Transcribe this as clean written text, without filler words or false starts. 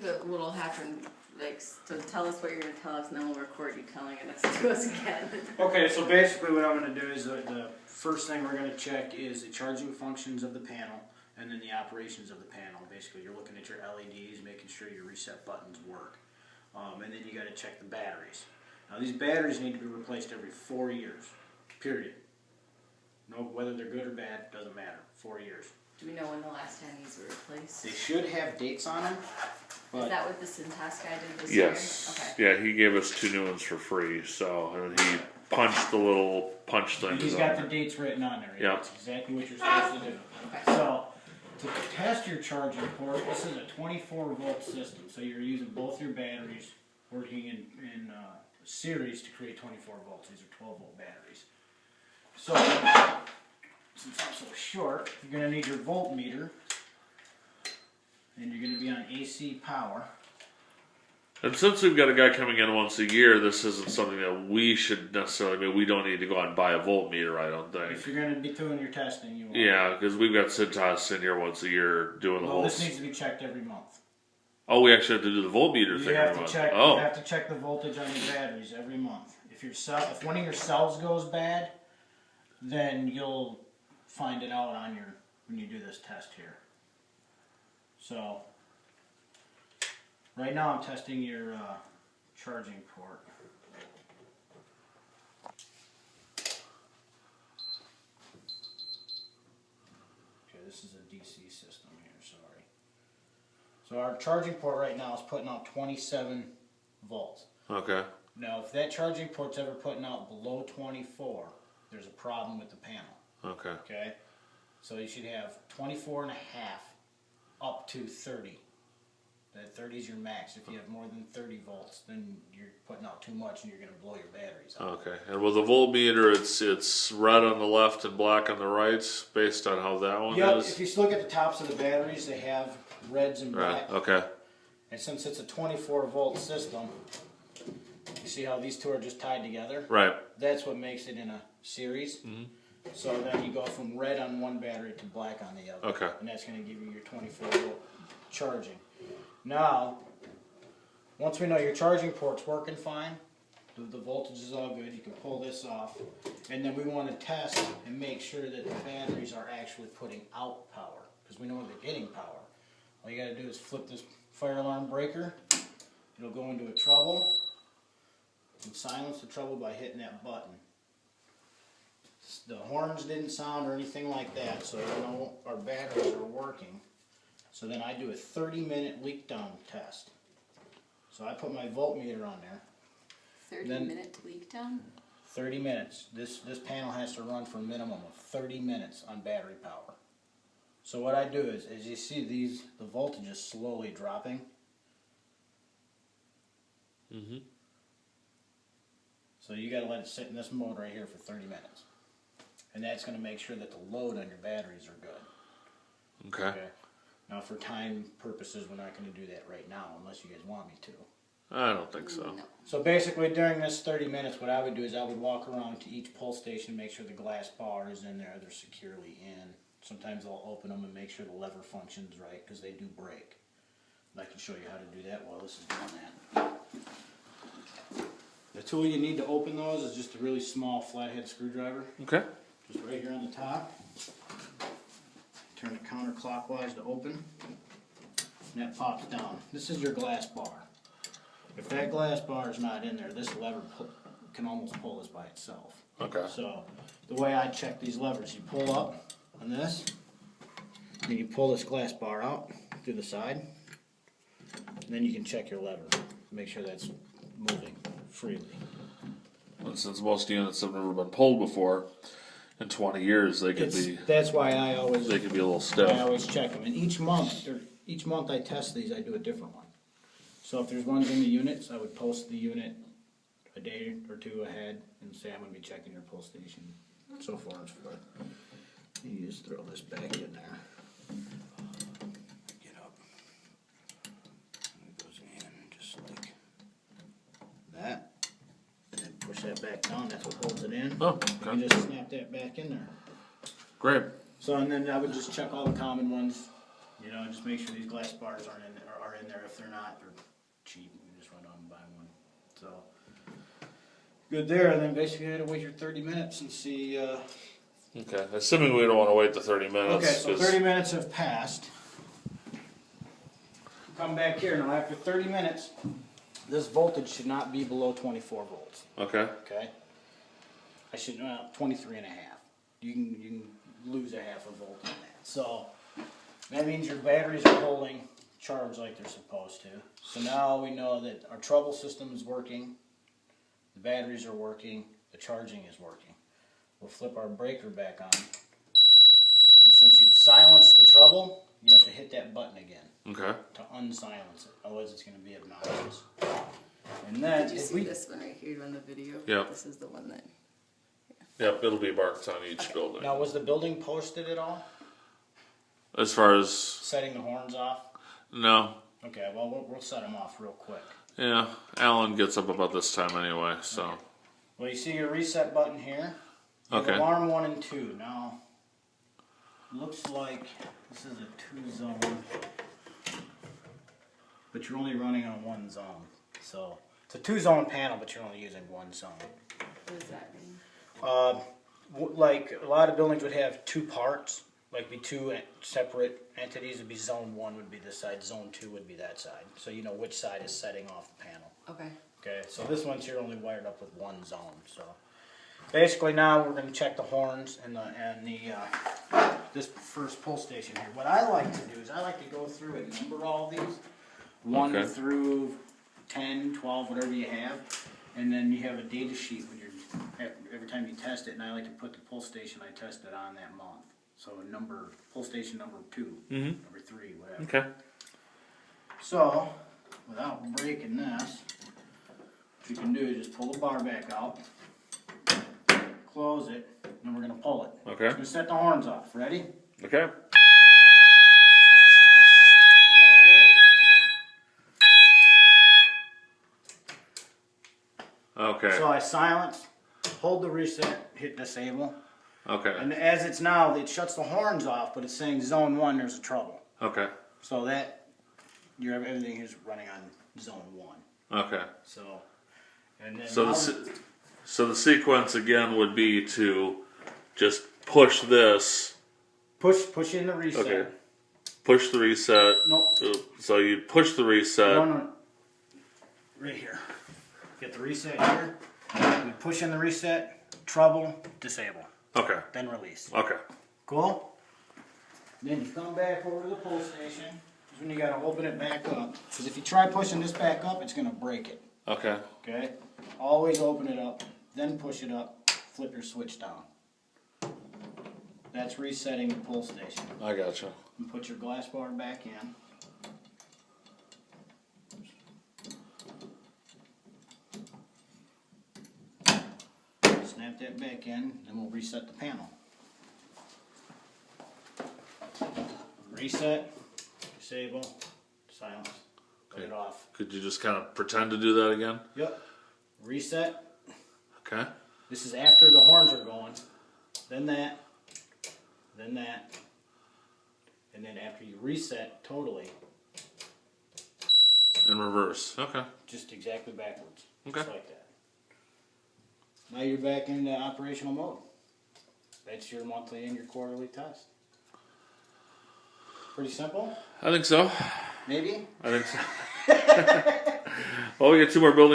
the little happen, like, so tell us what you're gonna tell us, and then we'll record you telling it to us again. Okay, so basically what I'm gonna do is the first thing we're gonna check is the charging functions of the panel, and then the operations of the panel. Basically, you're looking at your LEDs, making sure your reset buttons work. And then you gotta check the batteries. Now these batteries need to be replaced every 4 years, period. No, whether they're good or bad, doesn't matter, 4 years. Do we know when the last time these were replaced? They should have dates on them. Is that what the Cintas guy did this year? Yes. Okay. Yeah, he gave us 2 new ones for free. So, and he punched the little punch thing. He's got the dates written on there. Yeah. That's exactly what you're supposed to do. Okay. So, to test your charging port, this is a 24-volt system. So you're using both your batteries working in series to create 24 volts. These are 12-volt batteries. So, since I'm so short, you're going to need your voltmeter. And you're going to be on AC power. And since we've got a guy coming in once a year, this isn't something that we should necessarily. I mean, we don't need to go out and buy a voltmeter. I don't think. If you're going to be doing your testing, you will. Yeah, because we've got Cintas in here once a year doing the Well, whole. this needs to be checked every month. Oh, we actually have to do the voltmeter thing every month. You have to check the voltage on your batteries every month. If one of your cells goes bad, then you'll find it out on when you do this test here. So, right now I'm testing your charging port. Okay, this is a DC system here, sorry. So our charging port right now is putting out 27 volts. Okay. Now, if that charging port's ever putting out below 24, there's a problem with the panel. Okay. Okay? So you should have 24 and a half up to 30. That 30 is your max. If you have more than 30 volts, then you're putting out too much and you're going to blow your batteries out. Okay. And with the voltmeter, it's red on the left and black on the right, based on how that one Yep, is. if you look at the tops of the batteries, they have reds and black. Right. Okay. And since it's a 24 volt system, you see how these two are just tied together? Right. That's what makes it in a series. Mm-hmm. So then you go from red on one battery to black on the other. Okay. And that's going to give you your 24 volt charging. Now, once we know your charging port's working fine, the voltage is all good, you can pull this off. And then we want to test and make sure that the batteries are actually putting out power, because we know they're getting power. All you got to do is flip this fire alarm breaker. It'll go into a trouble and silence the trouble by hitting that button. The horns didn't sound or anything like that, so you know our batteries are working. So then I do a 30-minute leak down test. So I put my voltmeter on there. 30-minute leak down? 30 minutes. This panel has to run for a minimum of 30 minutes on battery power. So what I do is, as you see the voltage is slowly dropping. Mm-hmm. So you got to let it sit in this mode right here for 30 minutes. And that's going to make sure that the load on your batteries are good. Okay. Now for time purposes, we're not going to do that right now unless you guys want me to. I don't think so. No. So basically during this 30 minutes, what I would do is I would walk around to each pull station, make sure the glass bar is in there, they're securely in. Sometimes I'll open them and make sure the lever functions right, because they do break. And I can show you how to do that while this is doing that. The tool you need to open those is just a really small flathead screwdriver. Okay. Just right here on the top. Turn it counterclockwise to open. And that pops down. This is your glass bar. If that glass bar is not in there, this lever can almost pull this by itself. Okay. So the way I check these levers, you pull up on this, then you pull this glass bar out through the side, and then you can check your lever. Make sure that's moving freely. And since most units have never been pulled before, in 20 years they could be. That's why I always. They could be a little stiff. I always check them, and each month I test these. I do a different one. So if there's ones in the units, I would post the unit a day or two ahead and say I'm going to be checking your pull station, so far and so forth. You just throw this back in there. Get up. And it goes in just like that. And then push that back down. That's what holds it in. Oh, You okay. just snap that back in there. Great. So and then I would just check all the common ones, you know, just make sure these glass bars are in there if they're not. They're cheap. You just run out and buy one. So good there. And then basically you had to wait your 30 minutes and see. Okay, assuming we don't want to wait the 30 minutes. Okay, so 'cause- 30 minutes have passed. Come back here now. After 30 minutes, this voltage should not be below 24 volts. Okay. Okay. I should 23 and a half. You can lose a half a volt on that. So that means your batteries are holding charge like they're supposed to. So now we know that our trouble system is working, the batteries are working, the charging is working. We'll flip our breaker back on, and since you've silenced the trouble, you have to hit that button again Okay. to unsilence it. Otherwise, it's going to be obnoxious. And then Did you if see we this one right here on the video? Yeah. This is the one that. Yep, it'll be marked on each building. now was the building posted at all? As far as Setting the horns off? no, Okay, well, we'll set them off real quick. yeah, Alan gets up about this time anyway, so Well, you see your reset button here? You have Okay. alarm 1 and 2. Now, looks like this is a 2-zone, but you're only running on 1 zone. So, it's a 2-zone panel, but you're only using 1 zone. What does that mean? Like a lot of buildings would have 2 parts, like be 2 separate entities. Would be zone 1 would be this side, zone 2 would be that side. So you know which side is setting off the panel. Okay. Okay, so this one's here only wired up with 1 zone. So basically now we're going to check the horns and this first pull station here. What I like to do is I like to go through and number all these, 1 Okay. through 10, 12, whatever you have, and then you have a data sheet when you're every time you test it. And I like to put the pull station I tested on that month. So pull station number 2, number 3, whatever. okay. So without breaking this, what you can do is just pull the bar back out, close it, and then we're going to pull it. Okay. We're going to set the horns off. Ready? Okay. Okay. So I silence, hold the reset, hit disable, Okay. and as it's now, it shuts the horns off, but it's saying zone 1, there's a trouble. Okay. So that, everything is running on zone 1. Okay. So, and then So now- so the sequence again would be to just push this. push in the reset. Okay. Push the reset. Nope. So you push the reset. No. Right here. Get the reset here. We push in the reset, trouble, disable, Okay. then release. Okay. Cool? Then you come back over to the pull station. Is when you gotta open it back up. Because if you try pushing this back up, it's gonna break it. Okay. Okay? Always open it up, then push it up, flip your switch down. That's resetting the pull station. I gotcha. And put your glass bar back in. Snap that back in, then we'll reset the panel. Reset, disable, silence, put it off. Could you just kind of pretend to do that again? Yep. Reset. Okay. This is after the horns are going. Then that. Then that. And then after you reset totally, In reverse. Okay. just exactly backwards. Okay. Just like that. Now you're back in the operational mode. That's your monthly and your quarterly test. Pretty simple? I think so. Maybe? I think so. Well, we got 2 more buildings.